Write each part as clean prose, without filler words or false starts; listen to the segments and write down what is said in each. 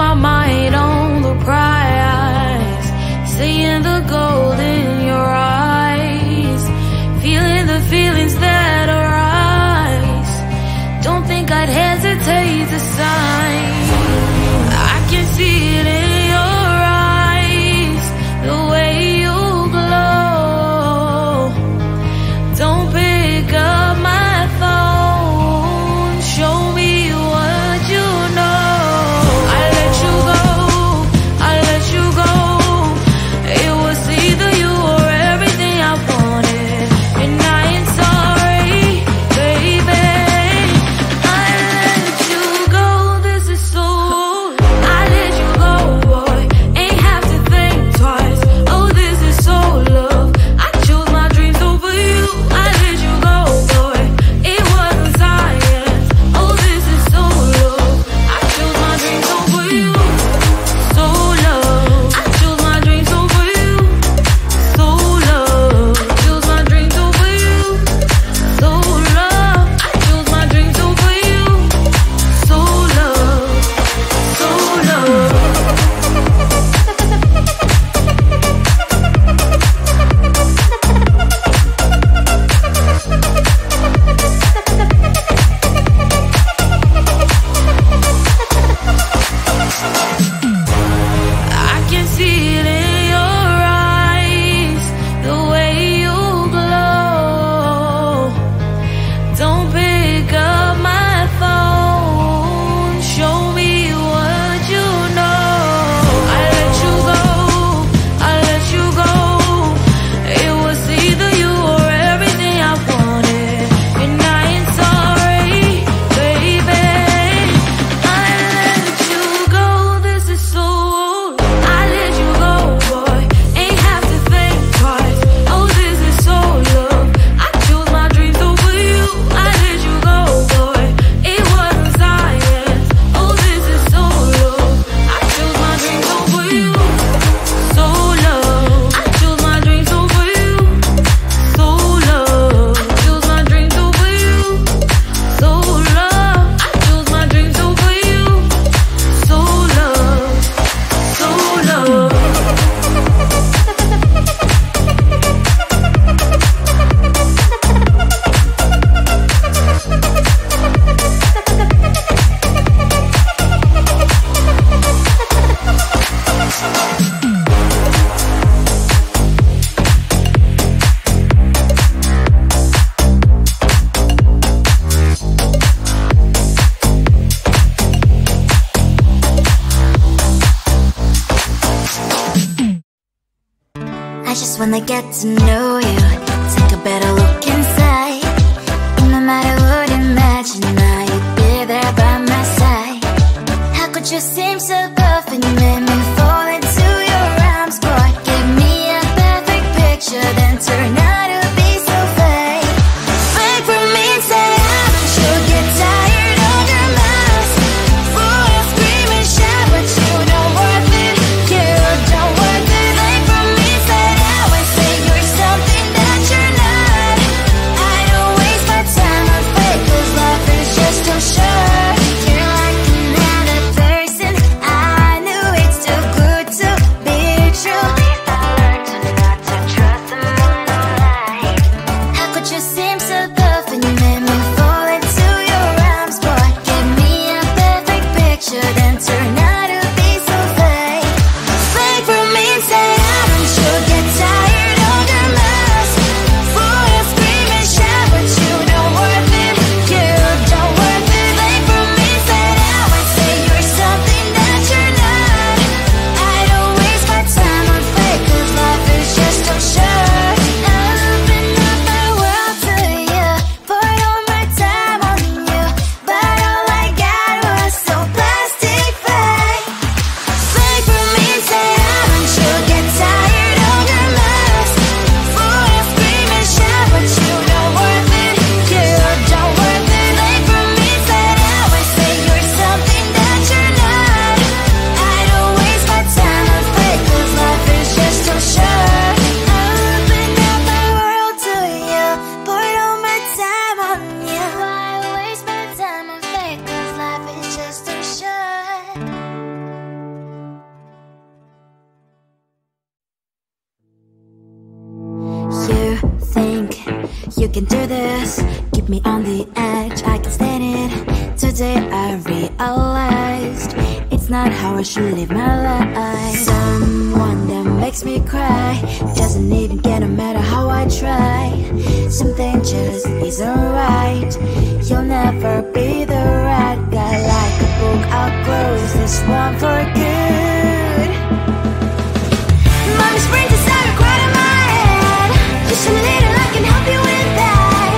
my mind on the prize, seeing the gold in your eyes, feeling the feelings that arise. Don't think I'd hesitate to sign. I can see it in your eyes, the way you glow. Don't pick up my phone, show me what you know. I let you go, I let you go. It was either you or everything I wanted, and I ain't sorry, baby. I let you go, this is so. I let you go, boy, ain't have to think twice. Oh, this is so love. I chose my dreams over you. I let you go, boy, it wasn't science. Oh, this is so love. I chose my dreams over you. So love. I chose my dreams over you. So love. I chose my dreams over you. So love. I chose my dreams over you. So love. So love. I can see it in your eyes, the way you glow. Don't pick up my phone, show me what you know. I let you go, I let you go. It was either you or everything I wanted, and I ain't sorry, baby. I let you go, this is so. I let you go, boy, ain't have to think twice. Oh, this is so love. I chose my dreams over you. I let you go, boy, it wasn't science. Oh, this is so love. I chose my dreams over you. So love. I chose my dreams over you. So love. I chose my dreams over you. So love. I chose my dreams over you. So love. So love. I just wanna get to know you, take a better look inside. No matter what, imagine now you'd be there by my side. How could you seem so perfect? You made me fall into your arms, boy. Give me a perfect picture, then turn out to be so fake. Fake for me, say haven't you get tired of your mask? Full of scream and shout, but you don't worth it. You don't worth it. Fake for me, say now and say you're something that you're not. I don't waste my time on fake, 'cause life is just too short. You're like another person think you can do this? Keep me on the edge, I can stand it. Today I realized it's not how I should live my life. Someone that makes me cry doesn't even get no matter how I try. Something just isn't right. You'll never be the right guy. Like a book, I'll close this one for good. Mommy's brains inside right in my head. Just a little, I can help you with that.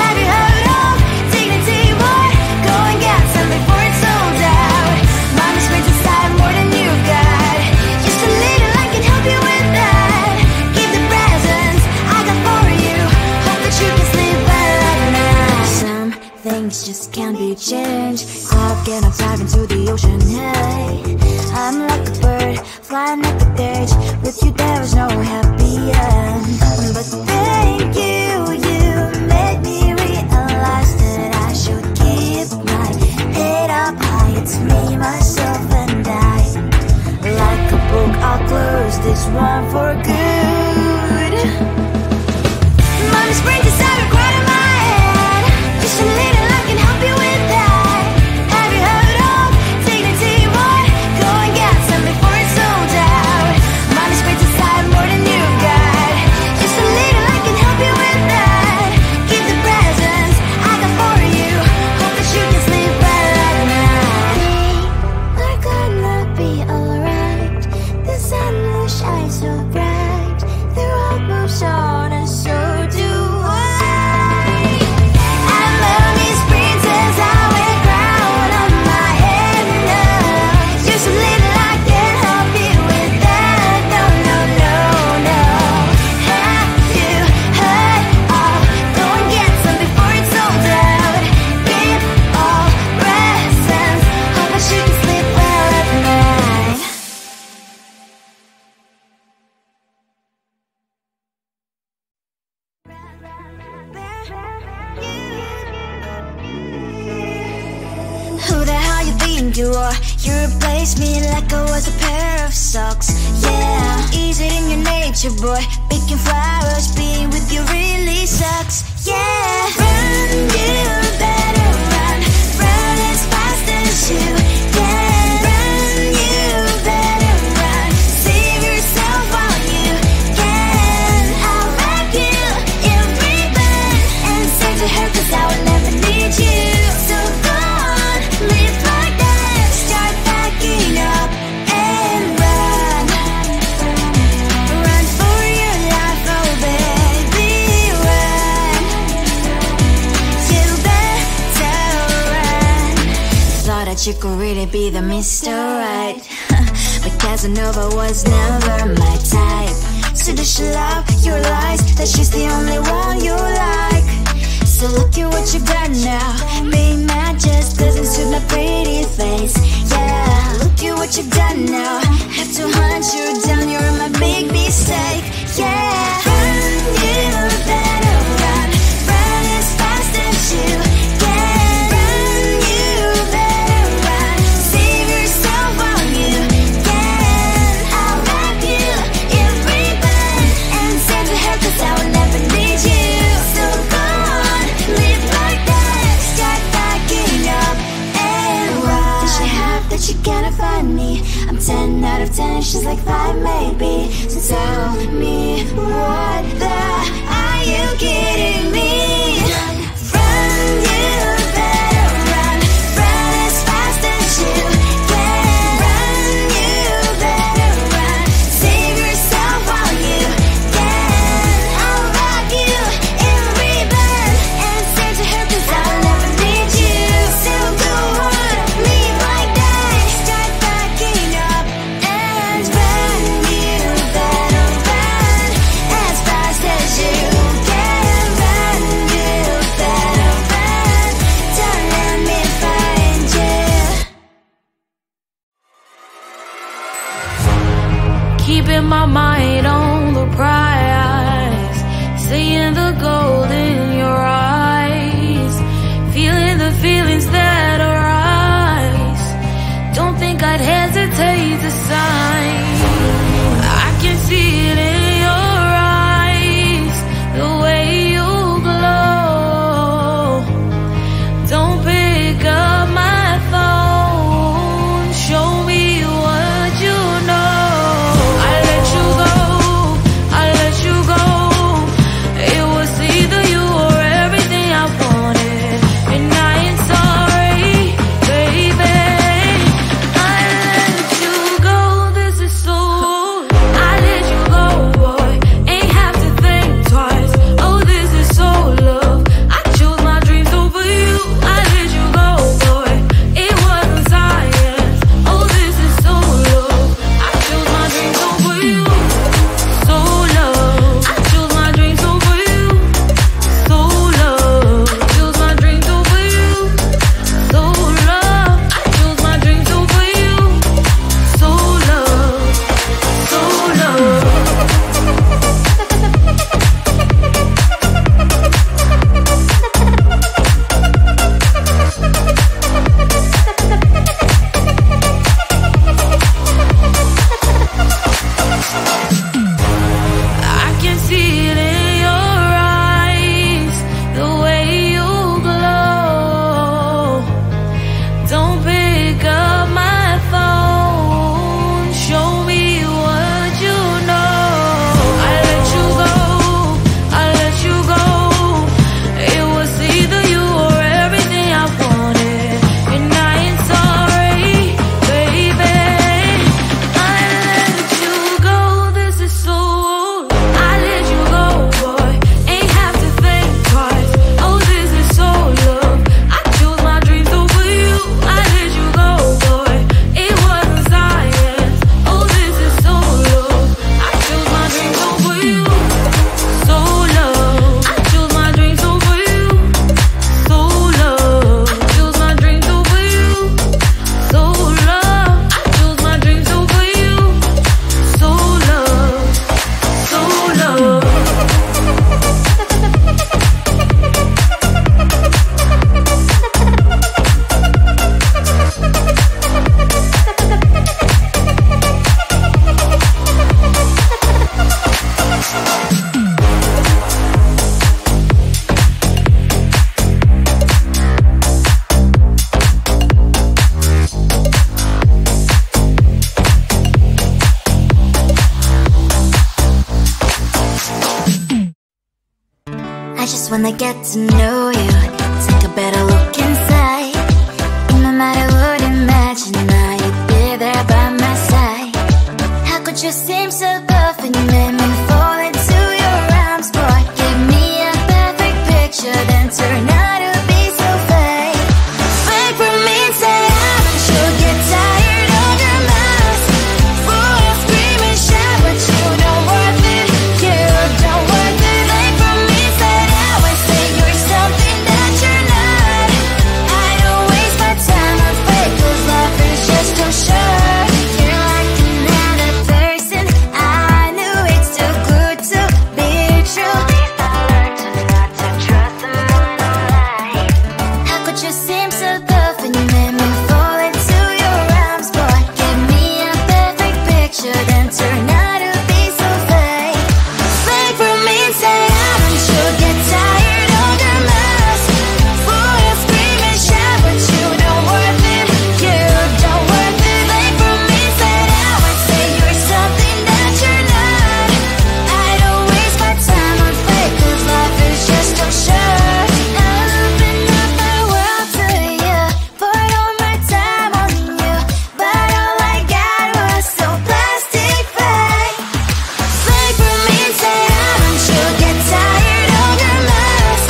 Have you heard of dignity, boy? Go and get some before it's sold out. Mommy's brains inside more than you've got. Just a little, I can help you with that. Give the presents I got for you. Hope that you can sleep well at night. Some things just can't be changed. Cloud and I'm diving to the ocean, hey. I'm like a bird, flying like a cage. With you there was no happy end. But thank you, you made me realize that I should keep my head up high. It's me, myself and I. Like a book, I'll close this one for good. Mommy's brains inside right in my head. Just a little, I can help you with that. Have you heard of dignity, boy? Go and get some before it's sold out. Mommy's brains inside more than you've got. Just a little, I can help you with that. Give the presents I got for you. Hope that you can sleep well at night. We're gonna be alright. The sun will shine so bright. The road moves on and so do I. I love these princess, I wear crown on my head now. Just a little, I can help you with that. No, no, no, no. Have you heard of? Go and get some before it's sold out. Give all presents. Hope that you can sleep well at night. Who the hell you think you are? You replaced me like I was a pair of socks. Yeah, is it in your nature, boy? Picking flowers, being with you really sucks. Yeah, run, you better run. Run as fast as you can. Run, you better run. Save yourself while you can. I'll wrap you in ribbon and say to her, 'cause I will never need you. So go on, live like that. Start packing up and run. Run for your life, oh baby, run. You better run. Thought that you could really be the Mr. Right. But Casanova was never my type. So does she love your lies? That she's the only one you like. So look at what you got now. Being mad just doesn't suit my pretty face. Yeah, look at what you've done now. Have to hunt you down, you're my big mistake. Yeah, run, you better run. Run as fast as you can. Run, you better run. Save yourself while you can. I'll wrap you in ribbon and send to her, 'cause I will never just wanna get to know you, take a better look inside. No matter what, imagine I'd be there by my side. How could you seem so perfect, you made me fall into your arms, boy. Give me a perfect picture, then turn out to be so fake. Fake for me, say I'm sure get tired of your mouth. Full of scream and shout, but you don't worth it, you don't worth it. Fake for me, say I would say you're something that you're not. I don't waste my time on fake, cause life is just too short. You're like another person, I knew it's too good to be true. I learned to not to trust someone online. How could you seem so perfect, you made me fall into your arms, boy. Give me a perfect picture, then turn out to be so fake. Fake for me, say I'm sure get tired of your mess. Full of scream and shout, but you don't worth it, you don't worth it. Fake for me, say I would say you're something that you're not. I don't waste my time on fake, cause life is just too short. I open up my world to you, poured all my time on you, but all I got was so plastic fake. Fake for me, say I'm sure get tired of your mess.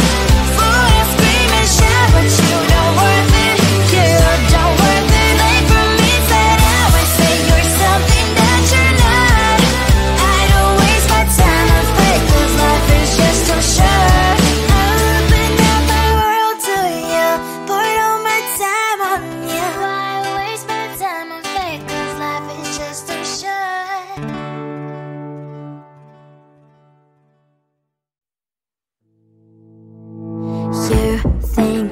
Full of scream and shout, but you don't worth it, you don't worth it. Fake for me, say I would say you're something that you're not. I don't waste my time on fake, cause life is just too short. I open up my world to you, poured all my time on you. Why waste my time on fake, cause life is just too short. You think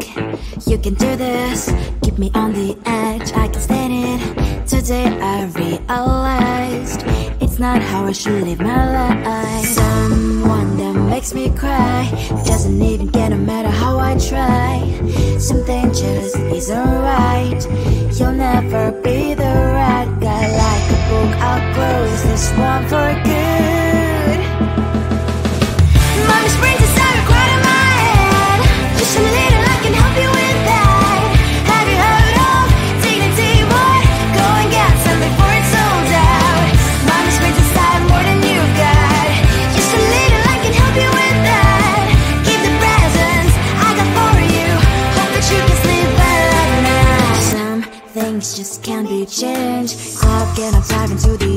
you can do this, keep me on the edge, I can stand it. Today I realized it's not how I should live my life. Someone that makes me cry doesn't even get, no matter how I try. Something just isn't right, you'll never be the right guy. Like a book, I'll close this one for good. Mommy springs inside a quite in my head. Just a little, I can help you with that. Have you heard of dignity, boy? Go and get something before it's sold out. Mommy springs inside more than you've got. Just a little, I can help you with that. Keep the presents I got for you. Hope that you can sleep well at night. Some things just can't be changed. Stop getting dive into the